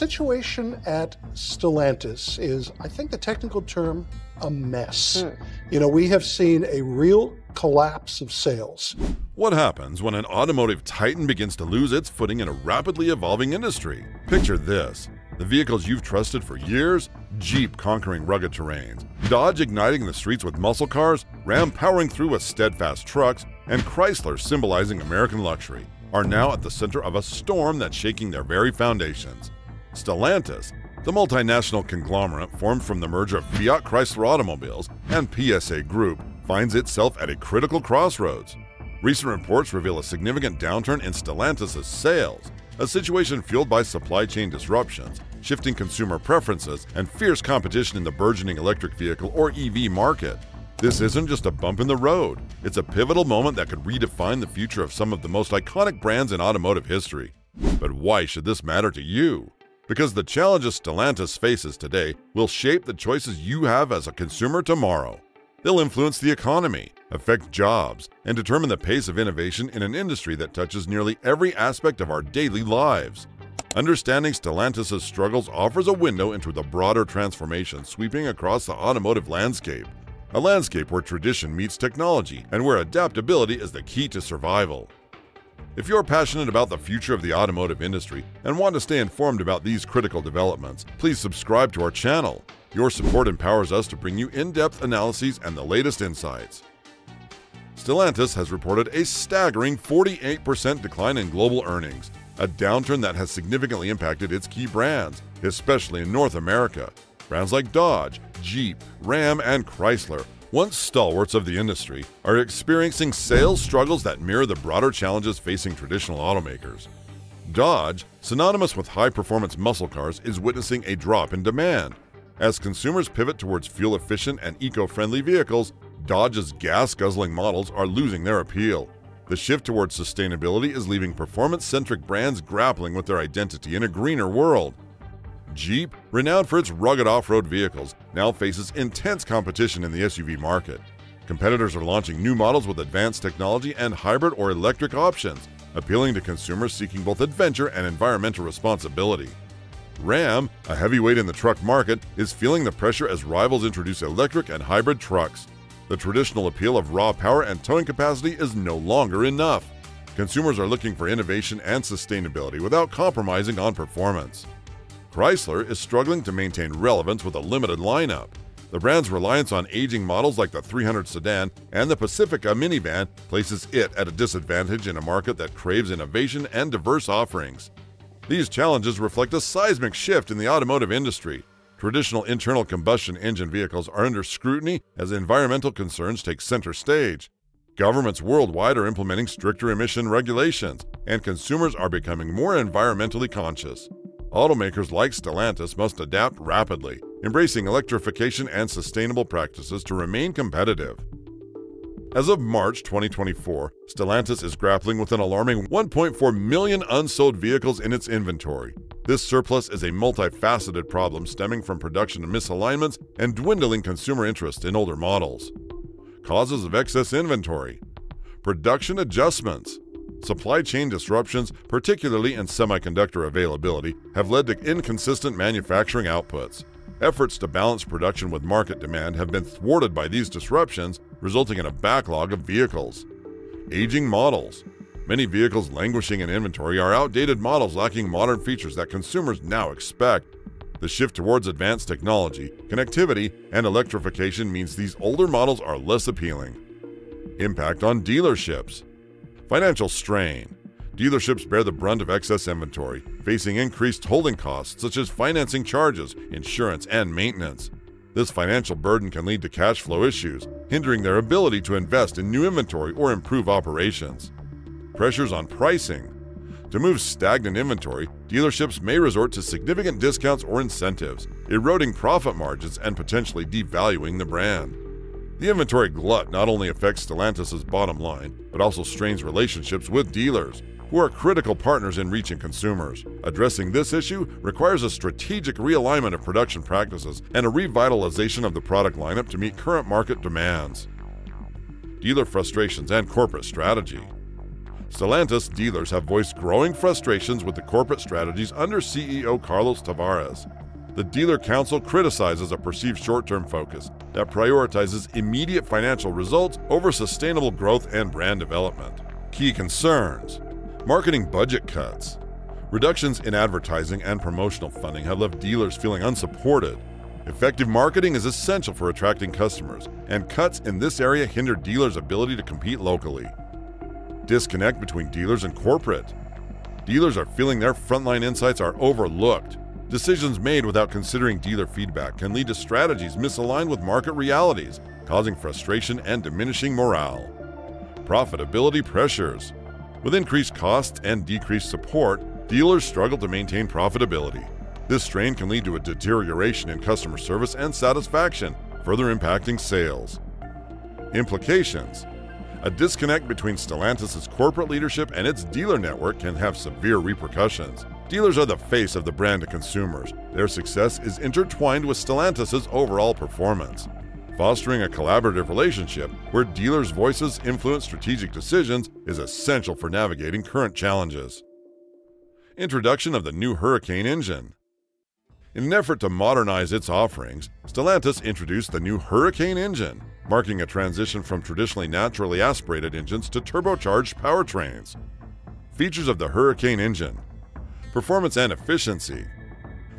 situation at Stellantis is, I think the technical term, a mess. You know, we have seen a real collapse of sales. What happens when an automotive titan begins to lose its footing in a rapidly evolving industry? Picture this. The vehicles you've trusted for years, Jeep conquering rugged terrains, Dodge igniting the streets with muscle cars, Ram powering through with steadfast trucks, and Chrysler symbolizing American luxury, are now at the center of a storm that's shaking their very foundations. Stellantis, the multinational conglomerate formed from the merger of Fiat Chrysler Automobiles and PSA Group, finds itself at a critical crossroads. Recent reports reveal a significant downturn in Stellantis' sales, a situation fueled by supply chain disruptions, shifting consumer preferences, and fierce competition in the burgeoning electric vehicle or EV market. This isn't just a bump in the road, it's a pivotal moment that could redefine the future of some of the most iconic brands in automotive history. But why should this matter to you? Because the challenges Stellantis faces today will shape the choices you have as a consumer tomorrow. They'll influence the economy, affect jobs, and determine the pace of innovation in an industry that touches nearly every aspect of our daily lives. Understanding Stellantis' struggles offers a window into the broader transformation sweeping across the automotive landscape, a landscape where tradition meets technology and where adaptability is the key to survival. If you're passionate about the future of the automotive industry and want to stay informed about these critical developments, please subscribe to our channel. Your support empowers us to bring you in-depth analyses and the latest insights. Stellantis has reported a staggering 48% decline in global earnings, a downturn that has significantly impacted its key brands, especially in North America. Brands like Dodge, Jeep, Ram, and Chrysler, once stalwarts of the industry, are experiencing sales struggles that mirror the broader challenges facing traditional automakers. Dodge, synonymous with high-performance muscle cars, is witnessing a drop in demand. As consumers pivot towards fuel-efficient and eco-friendly vehicles, Dodge's gas-guzzling models are losing their appeal. The shift towards sustainability is leaving performance-centric brands grappling with their identity in a greener world. Jeep, renowned for its rugged off-road vehicles, now faces intense competition in the SUV market. Competitors are launching new models with advanced technology and hybrid or electric options, appealing to consumers seeking both adventure and environmental responsibility. Ram, a heavyweight in the truck market, is feeling the pressure as rivals introduce electric and hybrid trucks. The traditional appeal of raw power and towing capacity is no longer enough. Consumers are looking for innovation and sustainability without compromising on performance. Chrysler is struggling to maintain relevance with a limited lineup. The brand's reliance on aging models like the 300 sedan and the Pacifica minivan places it at a disadvantage in a market that craves innovation and diverse offerings. These challenges reflect a seismic shift in the automotive industry. Traditional internal combustion engine vehicles are under scrutiny as environmental concerns take center stage. Governments worldwide are implementing stricter emission regulations, and consumers are becoming more environmentally conscious. Automakers like Stellantis must adapt rapidly, embracing electrification and sustainable practices to remain competitive. As of March 2024, Stellantis is grappling with an alarming 1.4 million unsold vehicles in its inventory. This surplus is a multifaceted problem stemming from production misalignments and dwindling consumer interest in older models. Causes of excess inventory: production adjustments. Supply chain disruptions, particularly in semiconductor availability, have led to inconsistent manufacturing outputs. Efforts to balance production with market demand have been thwarted by these disruptions, resulting in a backlog of vehicles. Aging models. Many vehicles languishing in inventory are outdated models lacking modern features that consumers now expect. The shift towards advanced technology, connectivity, and electrification means these older models are less appealing. Impact on dealerships. Financial strain. Dealerships bear the brunt of excess inventory, facing increased holding costs such as financing charges, insurance, and maintenance. This financial burden can lead to cash flow issues, hindering their ability to invest in new inventory or improve operations. Pressures on pricing. To move stagnant inventory, dealerships may resort to significant discounts or incentives, eroding profit margins and potentially devaluing the brand. The inventory glut not only affects Stellantis' bottom line, but also strains relationships with dealers, who are critical partners in reaching consumers. Addressing this issue requires a strategic realignment of production practices and a revitalization of the product lineup to meet current market demands. Dealer frustrations and corporate strategy. Stellantis dealers have voiced growing frustrations with the corporate strategies under CEO Carlos Tavares. The Dealer Council criticizes a perceived short-term focus that prioritizes immediate financial results over sustainable growth and brand development. Key concerns: marketing budget cuts. Reductions in advertising and promotional funding have left dealers feeling unsupported. Effective marketing is essential for attracting customers, and cuts in this area hinder dealers' ability to compete locally. Disconnect between dealers and corporate. Dealers are feeling their frontline insights are overlooked. Decisions made without considering dealer feedback can lead to strategies misaligned with market realities, causing frustration and diminishing morale. Profitability pressures. With increased costs and decreased support, dealers struggle to maintain profitability. This strain can lead to a deterioration in customer service and satisfaction, further impacting sales. Implications: a disconnect between Stellantis' corporate leadership and its dealer network can have severe repercussions. Dealers are the face of the brand to consumers. Their success is intertwined with Stellantis' overall performance. Fostering a collaborative relationship where dealers' voices influence strategic decisions is essential for navigating current challenges. Introduction of the new Hurricane engine. In an effort to modernize its offerings, Stellantis introduced the new Hurricane engine, marking a transition from traditionally naturally aspirated engines to turbocharged powertrains. Features of the Hurricane engine: performance and efficiency.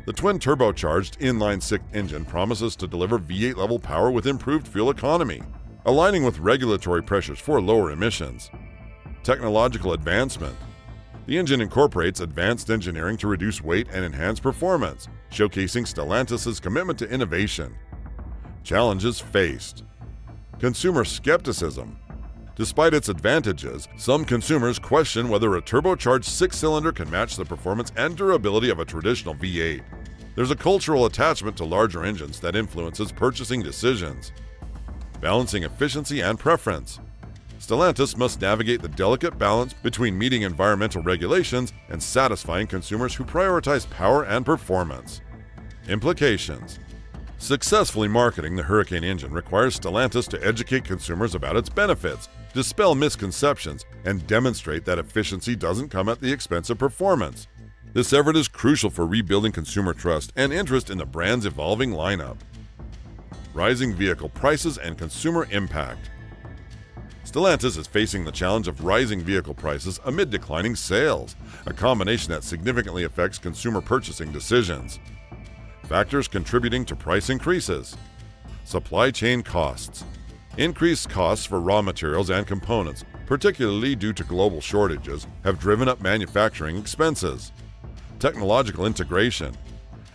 The twin-turbocharged inline-six engine promises to deliver V8-level power with improved fuel economy, aligning with regulatory pressures for lower emissions. Technological advancement. The engine incorporates advanced engineering to reduce weight and enhance performance, showcasing Stellantis' commitment to innovation. Challenges faced. Consumer skepticism. Despite its advantages, some consumers question whether a turbocharged six-cylinder can match the performance and durability of a traditional V8. There's a cultural attachment to larger engines that influences purchasing decisions. Balancing efficiency and preference. Stellantis must navigate the delicate balance between meeting environmental regulations and satisfying consumers who prioritize power and performance. Implications. Successfully marketing the Hurricane engine requires Stellantis to educate consumers about its benefits, dispel misconceptions, and demonstrate that efficiency doesn't come at the expense of performance. This effort is crucial for rebuilding consumer trust and interest in the brand's evolving lineup. Rising vehicle prices and consumer impact. Stellantis is facing the challenge of rising vehicle prices amid declining sales, a combination that significantly affects consumer purchasing decisions. Factors contributing to price increases. Supply chain costs. Increased costs for raw materials and components, particularly due to global shortages, have driven up manufacturing expenses. Technological integration.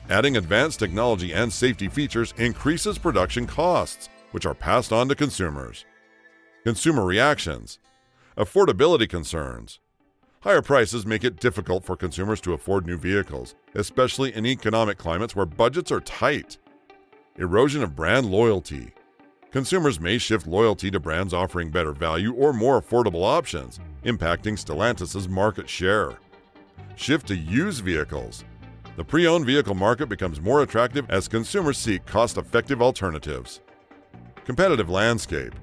Adding advanced technology and safety features increases production costs, which are passed on to consumers. Consumer reactions. Affordability concerns. Higher prices make it difficult for consumers to afford new vehicles, especially in economic climates where budgets are tight. Erosion of brand loyalty. Consumers may shift loyalty to brands offering better value or more affordable options, impacting Stellantis' market share. Shift to used vehicles. The pre-owned vehicle market becomes more attractive as consumers seek cost-effective alternatives. Competitive landscape.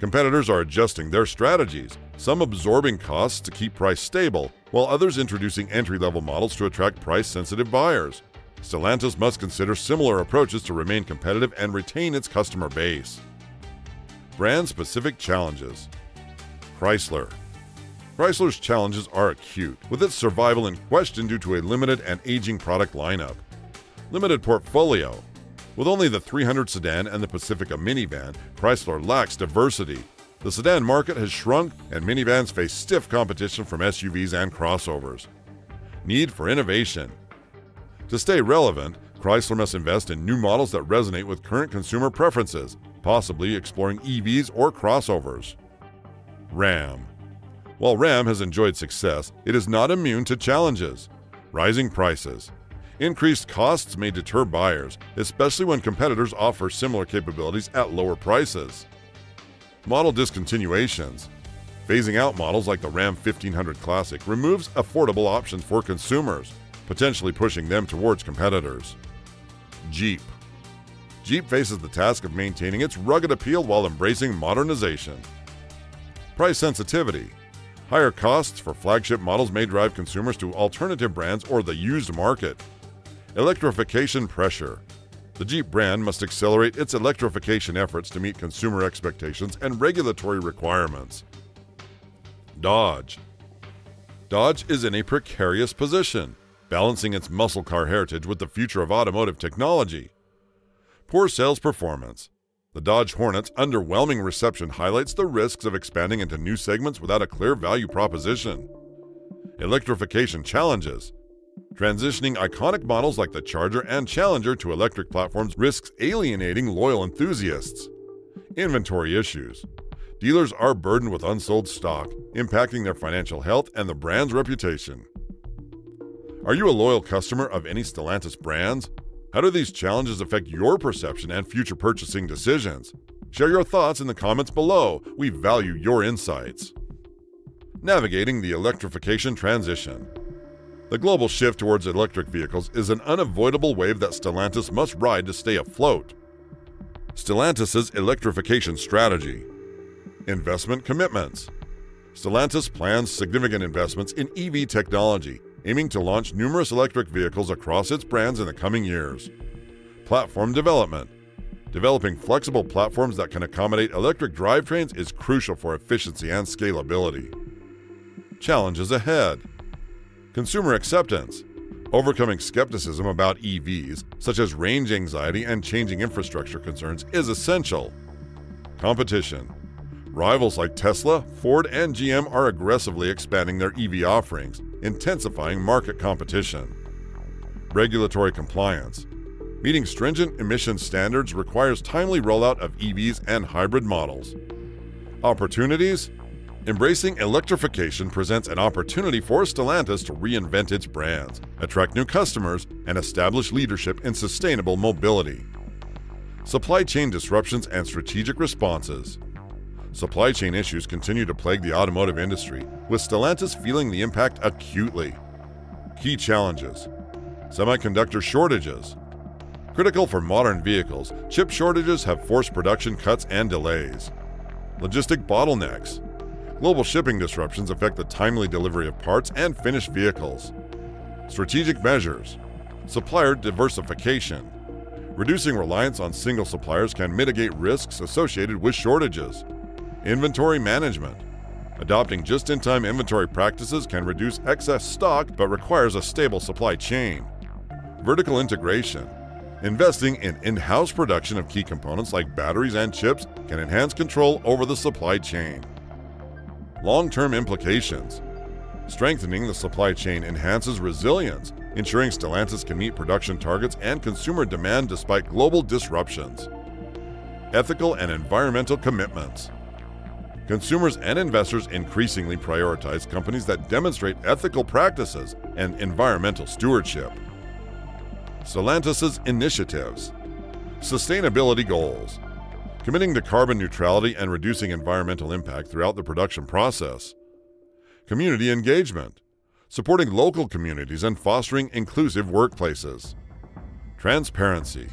Competitors are adjusting their strategies, some absorbing costs to keep price stable, while others introducing entry-level models to attract price-sensitive buyers. Stellantis must consider similar approaches to remain competitive and retain its customer base. Brand-specific challenges. Chrysler. Chrysler's challenges are acute, with its survival in question due to a limited and aging product lineup. Limited portfolio. With only the 300 sedan and the Pacifica minivan, Chrysler lacks diversity. The sedan market has shrunk, and minivans face stiff competition from SUVs and crossovers. Need for innovation. To stay relevant, Chrysler must invest in new models that resonate with current consumer preferences, possibly exploring EVs or crossovers. Ram. While Ram has enjoyed success, it is not immune to challenges. Rising prices. Increased costs may deter buyers, especially when competitors offer similar capabilities at lower prices. Model discontinuations. Phasing out models like the Ram 1500 Classic removes affordable options for consumers, potentially pushing them towards competitors. Jeep. Jeep faces the task of maintaining its rugged appeal while embracing modernization. Price sensitivity. Higher costs for flagship models may drive consumers to alternative brands or the used market. Electrification pressure. The Jeep brand must accelerate its electrification efforts to meet consumer expectations and regulatory requirements. Dodge. Dodge is in a precarious position, balancing its muscle car heritage with the future of automotive technology. Poor sales performance. The Dodge Hornet's underwhelming reception highlights the risks of expanding into new segments without a clear value proposition. Electrification challenges. Transitioning iconic models like the Charger and Challenger to electric platforms risks alienating loyal enthusiasts. Inventory issues. Dealers are burdened with unsold stock, impacting their financial health and the brand's reputation. Are you a loyal customer of any Stellantis brands? How do these challenges affect your perception and future purchasing decisions? Share your thoughts in the comments below. We value your insights. Navigating the electrification transition. The global shift towards electric vehicles is an unavoidable wave that Stellantis must ride to stay afloat. Stellantis' electrification strategy. Investment commitments. Stellantis plans significant investments in EV technology, aiming to launch numerous electric vehicles across its brands in the coming years. Platform development. Developing flexible platforms that can accommodate electric drivetrains is crucial for efficiency and scalability. Challenges ahead. Consumer acceptance. Overcoming skepticism about EVs, such as range anxiety and changing infrastructure concerns, is essential. Competition. Rivals like Tesla, Ford, and GM are aggressively expanding their EV offerings, intensifying market competition. Regulatory compliance. Meeting stringent emission standards requires timely rollout of EVs and hybrid models. Opportunities. Embracing electrification presents an opportunity for Stellantis to reinvent its brands, attract new customers, and establish leadership in sustainable mobility. Supply chain disruptions and strategic responses. Supply chain issues continue to plague the automotive industry, with Stellantis feeling the impact acutely. Key challenges. Semiconductor shortages. Critical for modern vehicles, chip shortages have forced production cuts and delays. Logistic bottlenecks. Global shipping disruptions affect the timely delivery of parts and finished vehicles. Strategic measures. Supplier diversification. Reducing reliance on single suppliers can mitigate risks associated with shortages. Inventory management. Adopting just-in-time inventory practices can reduce excess stock but requires a stable supply chain. Vertical integration. Investing in in-house production of key components like batteries and chips can enhance control over the supply chain. Long-term implications. Strengthening the supply chain enhances resilience, ensuring Stellantis can meet production targets and consumer demand despite global disruptions. Ethical and environmental commitments. Consumers and investors increasingly prioritize companies that demonstrate ethical practices and environmental stewardship. Stellantis' initiatives. Sustainability goals. Committing to carbon neutrality and reducing environmental impact throughout the production process. Community engagement. Supporting local communities and fostering inclusive workplaces. Transparency.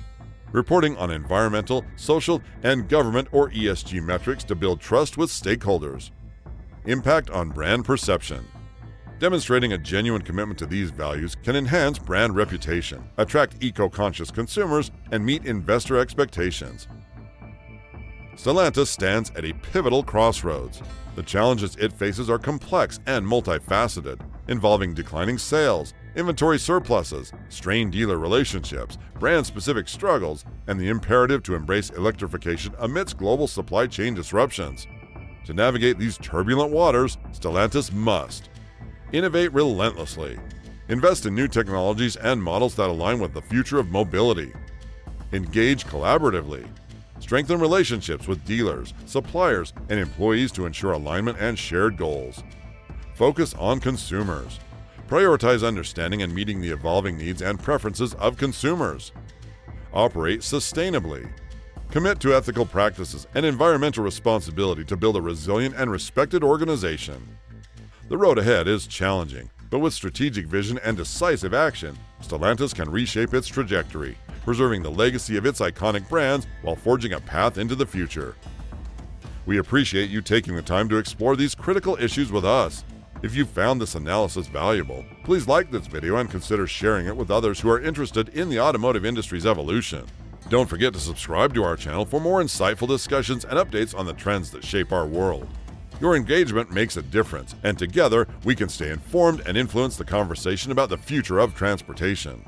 Reporting on environmental, social, and government or ESG metrics to build trust with stakeholders. Impact on brand perception. Demonstrating a genuine commitment to these values can enhance brand reputation, attract eco-conscious consumers, and meet investor expectations. Stellantis stands at a pivotal crossroads. The challenges it faces are complex and multifaceted, involving declining sales, inventory surpluses, strained dealer relationships, brand-specific struggles, and the imperative to embrace electrification amidst global supply chain disruptions. To navigate these turbulent waters, Stellantis must innovate relentlessly, invest in new technologies and models that align with the future of mobility, engage collaboratively, strengthen relationships with dealers, suppliers, and employees to ensure alignment and shared goals. Focus on consumers. Prioritize understanding and meeting the evolving needs and preferences of consumers. Operate sustainably. Commit to ethical practices and environmental responsibility to build a resilient and respected organization. The road ahead is challenging, but with strategic vision and decisive action, Stellantis can reshape its trajectory, preserving the legacy of its iconic brands while forging a path into the future. We appreciate you taking the time to explore these critical issues with us. If you found this analysis valuable, please like this video and consider sharing it with others who are interested in the automotive industry's evolution. Don't forget to subscribe to our channel for more insightful discussions and updates on the trends that shape our world. Your engagement makes a difference, and together we can stay informed and influence the conversation about the future of transportation.